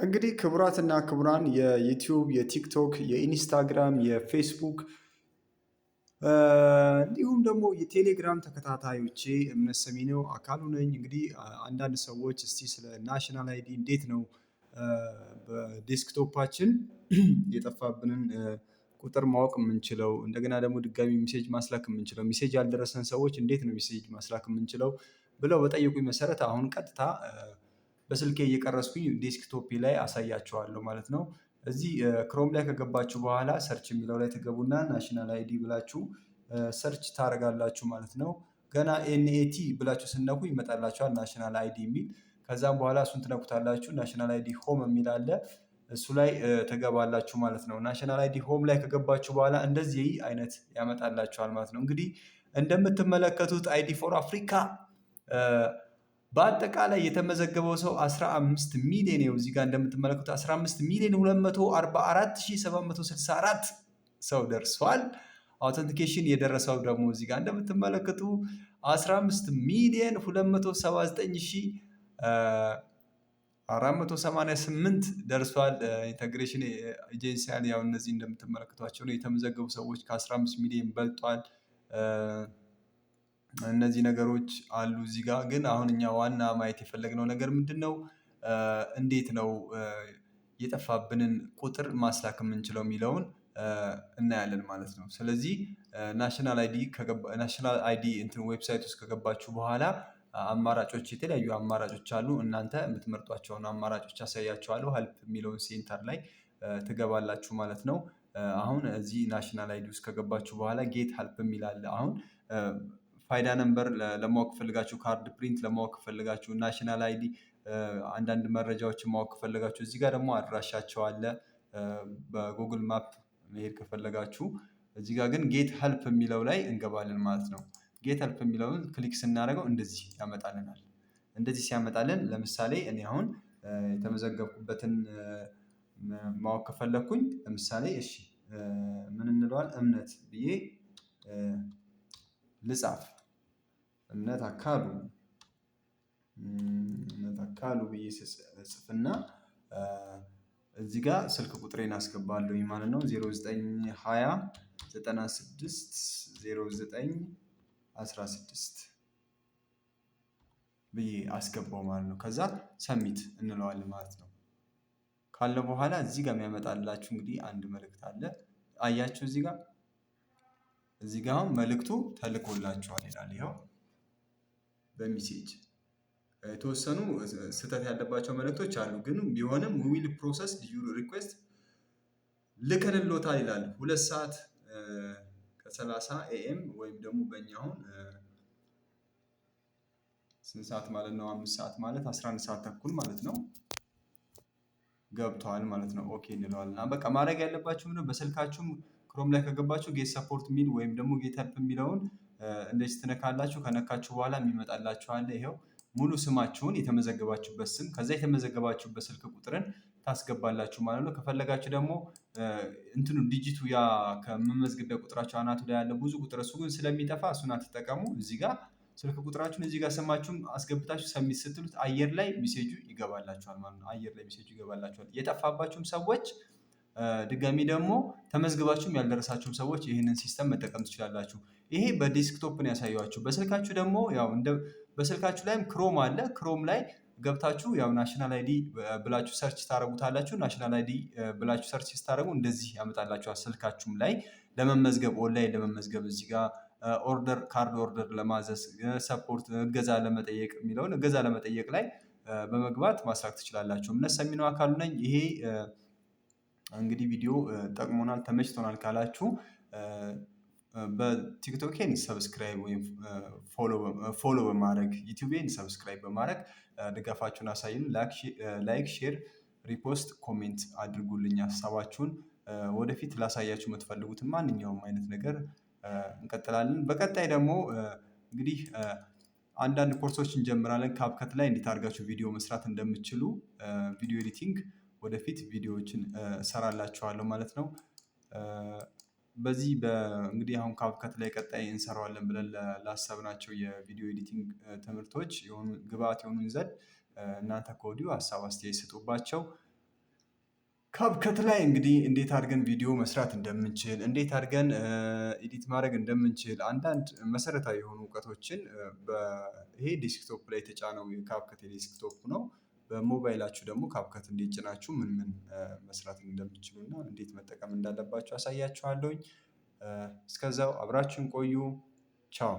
እንግዲህ ክቡራትና ክቡራን የዩቲዩብ፣ የቲክቶክ፣ የኢንስታግራም፣ የፌስቡክ እንዲሁም ደግሞ የቴሌግራም ተከታታዮቼ እምነት ሰሚነው አካሉ ነኝ። እንግዲህ አንዳንድ ሰዎች እስቲ ስለ ናሽናል አይዲ እንዴት ነው በዴስክቶፓችን የጠፋብንን ቁጥር ማወቅ የምንችለው፣ እንደገና ደግሞ ድጋሚ ሜሴጅ ማስላክ የምንችለው፣ ሜሴጅ ያልደረሰን ሰዎች እንዴት ነው ሜሴጅ ማስላክ የምንችለው ብለው በጠየቁኝ መሰረት አሁን ቀጥታ በስልኬ እየቀረስኩኝ ዴስክቶፔ ላይ አሳያቸዋለሁ ማለት ነው። እዚህ ክሮም ላይ ከገባችሁ በኋላ ሰርች የሚለው ላይ ትገቡና ናሽናል አይዲ ብላችሁ ሰርች ታደርጋላችሁ ማለት ነው። ገና ኤንኤቲ ብላችሁ ስነኩ ይመጣላችኋል ናሽናል አይዲ የሚል። ከዛም በኋላ እሱን ትነኩታላችሁ። ናሽናል አይዲ ሆም የሚል አለ። እሱ ላይ ትገባላችሁ ማለት ነው። ናሽናል አይዲ ሆም ላይ ከገባችሁ በኋላ እንደዚህ አይነት ያመጣላችኋል ማለት ነው። እንግዲህ እንደምትመለከቱት አይዲ ፎር አፍሪካ በአጠቃላይ የተመዘገበው ሰው 15 ሚሊዮን ነው። እዚህ ጋር እንደምትመለከቱት 15 ሚሊዮን 244764 ሰው ደርሷል። አውተንቲኬሽን የደረሰው ደግሞ እዚህ ጋር እንደምትመለከቱ 15 ሚሊዮን 279488 ደርሷል። ኢንተግሬሽን ኤጀንሲያን ያው እነዚህ እንደምትመለከቷቸው ነው። የተመዘገቡ ሰዎች ከ15 ሚሊዮን በልጧል። እነዚህ ነገሮች አሉ እዚህ ጋር። ግን አሁን እኛ ዋና ማየት የፈለግነው ነገር ምንድነው? እንዴት ነው የጠፋብንን ቁጥር ማስላክ የምንችለው የሚለውን እናያለን ማለት ነው። ስለዚህ ናሽናል አይዲ ዌብሳይት ውስጥ ከገባችሁ በኋላ አማራጮች፣ የተለያዩ አማራጮች አሉ። እናንተ የምትመርጧቸውን አማራጮች አሳያችኋለሁ። ሄልፕ የሚለውን ሴንተር ላይ ትገባላችሁ ማለት ነው። አሁን እዚህ ናሽናል አይዲ ውስጥ ከገባችሁ በኋላ ጌት ሄልፕ የሚል አለ። አሁን ፋይዳ ነምበር ለማወቅ ፈልጋችሁ፣ ካርድ ፕሪንት ለማወቅ ፈልጋችሁ፣ ናሽናል አይዲ አንዳንድ መረጃዎችን ማወቅ ከፈለጋችሁ፣ እዚህ ጋር ደግሞ አድራሻቸው አለ። በጉግል ማፕ መሄድ ከፈለጋችሁ እዚህ ጋር ግን ጌት ሄልፕ የሚለው ላይ እንገባለን ማለት ነው። ጌት ሄልፕ የሚለውን ክሊክ ስናደርገው እንደዚህ ያመጣልናል። እንደዚህ ሲያመጣልን ለምሳሌ እኔ አሁን የተመዘገብኩበትን ማወቅ ከፈለኩኝ ለምሳሌ እሺ ምን እንለዋል እምነት ብዬ ልጻፍ። እምነት አካሉ ብዬ ጽፍና እዚህ ጋር ስልክ ቁጥሬን አስገባለሁ ማለት ነው። 0920960916 ብዬ አስገባው ማለት ነው። ከዛ ሰሚት እንለዋለን ማለት ነው። ካለ በኋላ እዚህ ጋር የሚያመጣላችሁ እንግዲህ አንድ መልእክት አለ። አያችሁ እዚህ ጋር አሁን መልእክቱ ተልኮላችኋል ይላል። ይኸው በሜሴጅ የተወሰኑ ስህተት ያለባቸው መልእክቶች አሉ። ግን ቢሆንም ዊል ፕሮሰስ ዩር ሪኩዌስት ልከንሎታል ይላል። 2 ሰዓት ከ30 ኤኤም ወይም ደግሞ በእኛ አሁን ስንት ሰዓት ማለት ነው? 5 ሰዓት ማለት 11 ሰዓት ተኩል ማለት ነው። ገብቷል ማለት ነው። ኦኬ እንለዋለን። በቃ ማድረግ ያለባችሁ ምንድነው? በስልካችሁም ክሮም ላይ ከገባችሁ ጌት ሰፖርት ሚል ወይም ደግሞ ጌት ሄልፕ የሚለውን እንደዚህ ትነካላችሁ። ከነካችሁ በኋላ የሚመጣላችሁ አለ። ይኸው ሙሉ ስማችሁን፣ የተመዘገባችሁበት ስም፣ ከዛ የተመዘገባችሁበት ስልክ ቁጥርን ታስገባላችሁ ማለት ነው። ከፈለጋችሁ ደግሞ እንትኑ ዲጂቱ ያ ከመመዝገቢያ ቁጥራችሁ አናቱ ላይ ያለ ብዙ ቁጥር እሱ ግን ስለሚጠፋ እሱን አትጠቀሙ። እዚህ ጋር ስልክ ቁጥራችሁን እዚህ ጋር ስማችሁን አስገብታችሁ ሰሚት ስትሉት አየር ላይ ሜሴጁ ይገባላችኋል ማለት ነው። አየር ላይ ሜሴጁ ይገባላችኋል። የጠፋባችሁም ሰዎች ድጋሚ ደግሞ ተመዝግባችሁም ያልደረሳችሁም ሰዎች ይህንን ሲስተም መጠቀም ትችላላችሁ። ይሄ በዴስክቶፕ ነው ያሳየኋችሁ። በስልካችሁ ደግሞ ያው በስልካችሁ ላይም ክሮም አለ። ክሮም ላይ ገብታችሁ ያው ናሽናል አይዲ ብላችሁ ሰርች ታደርጉታላችሁ። ናሽናል አይዲ ብላችሁ ሰርች ስታደርጉ እንደዚህ ያመጣላችኋል። ስልካችሁም ላይ ለመመዝገብ ኦንላይን ለመመዝገብ እዚህ ጋር ካርድ ኦርደር ለማዘዝ ሰፖርት እገዛ ለመጠየቅ የሚለውን እገዛ ለመጠየቅ ላይ በመግባት ማስላክ ትችላላችሁ። እምነት ሰሚነው አካሉ ነኝ። ይሄ እንግዲህ ቪዲዮ ጠቅሞናል፣ ተመችቶናል ካላችሁ በቲክቶኬን ሰብስክራይብ ወይም ፎሎ በማድረግ ዩቲዩቤን ሰብስክራይብ በማድረግ ድጋፋችሁን አሳዩን። ላይክ፣ ሼር፣ ሪፖስት፣ ኮሜንት አድርጉልኝ ሀሳባችሁን። ወደፊት ላሳያችሁ የምትፈልጉትን ማንኛውም አይነት ነገር እንቀጥላለን። በቀጣይ ደግሞ እንግዲህ አንዳንድ ኮርሶች እንጀምራለን። ካፕከት ላይ እንዴት አድርጋችሁ ቪዲዮ መስራት እንደምትችሉ ቪዲዮ ኤዲቲንግ ወደፊት ቪዲዮዎችን እሰራላችኋለሁ ማለት ነው። በዚህ እንግዲህ አሁን ካፕከት ላይ ቀጣይ እንሰራዋለን ብለን ላሰብናቸው የቪዲዮ ኤዲቲንግ ትምህርቶች ግብአት የሆኑን ዘንድ እናንተ ከወዲሁ ሀሳብ አስተያየት ስጡባቸው። ካፕከት ላይ እንግዲህ እንዴት አድርገን ቪዲዮ መስራት እንደምንችል፣ እንዴት አድርገን ኤዲት ማድረግ እንደምንችል አንዳንድ መሰረታዊ የሆኑ እውቀቶችን ይሄ ዴስክቶፕ ላይ የተጫነው የካፕከት የዴስክቶፕ ነው። በሞባይላችሁ ደግሞ ካፕከት እንዴት ጭናችሁ ምን ምን መስራት እንደምትችሉ እና እንዴት መጠቀም እንዳለባችሁ አሳያችኋለሁኝ። እስከዛው አብራችሁን ቆዩ። ቻው